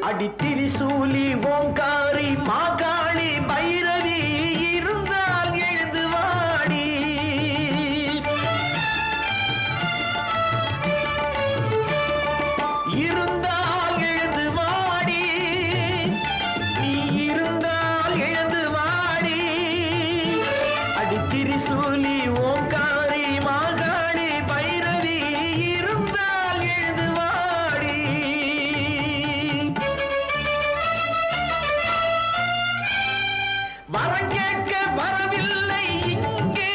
அடி திரிசூலி ஓங்காரி மாகாளி பைரவி இருந்தால் எழுந்து வாடி. இருந்தால் எழுந்து வாடி, நீ இருந்தால் எழுந்து வாடி. அடி திரிசூலி ஓங்காரி மாகாளி பைரவி இருந்தால் எழுந்து வாடி. வரம் கேட்க வரவில்லை இங்கே,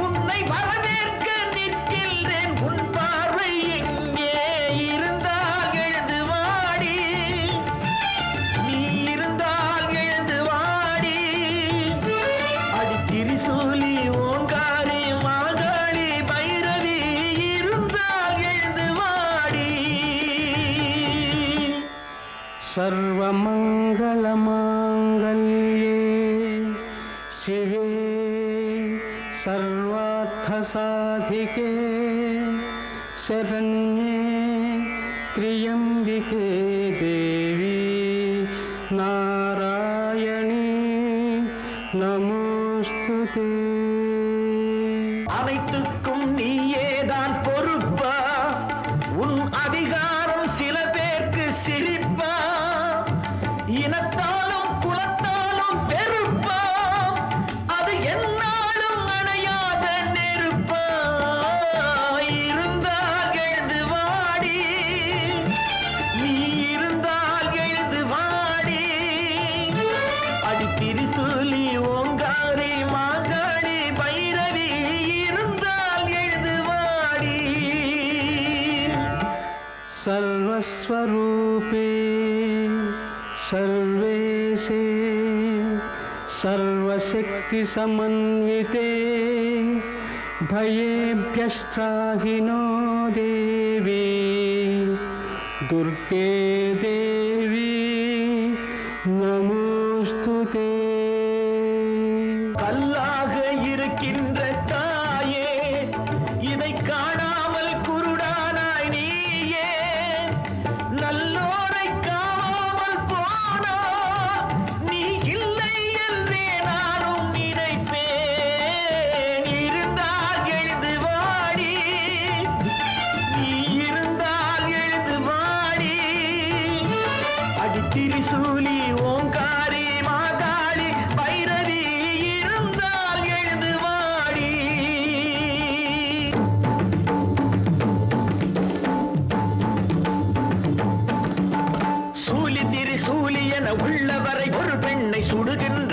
உன்னை வரவேற்க நிற்கின்றேன். உன் பார்வை எங்கே இருந்தால் எழுந்து வாடி, நீ இருந்தால் எழுந்து வாடி. அடி திரிசூலி ஓங்காரி மாகாளி பைரவி இருந்தால் எழுந்து வாடி. सर्वमङ्गलमाङ्गल्ये शिवे सर्वार्थसाधिके शरण्ये त्र्यम्बिके देवी नारायणी नमोस्तुते. அனைத்துக்கும் நீயேதான் பொறுப்பா, உன் அதிகாரம் சில பேருக்கு சிரிப்பா. இனத்தாலும் குலத்தாலும் வெறுப்பா, அது என்னாலும் அணையாத நெருப்பா. இருந்தால் எழுந்து வாடி, நீ இருந்தால் எழுந்து வாடி. அடி திரிசூலி ஓங்காரி மாகாளி பைரவி இருந்தால் எழுந்து வாடி. सर्वस्वरूपे सर्वेशे सर्वशक्तिसमन्विते भयेभ्यस्त्राहि नो देवी दुर्गे देवी नमोस्तुते. கல்லாக இருக்கின்ற தாயே, இதை காணாமல் குருடானாய் நீயே. நல்லோரை காணாமல் போனா நீ இல்லை என்றே நானும் நினைப்பேன். இருந்தால் எழுந்து வாடி, நீ இருந்தால் எழுந்து வாடி. அடி திரிசூலி ஓங்காரி மாகாளி பைரவி இருந்தால் எழுந்து வாடி. சூலி திரிசூலி என உள்ளவரை ஒரு பெண்ணை சுடுகின்ற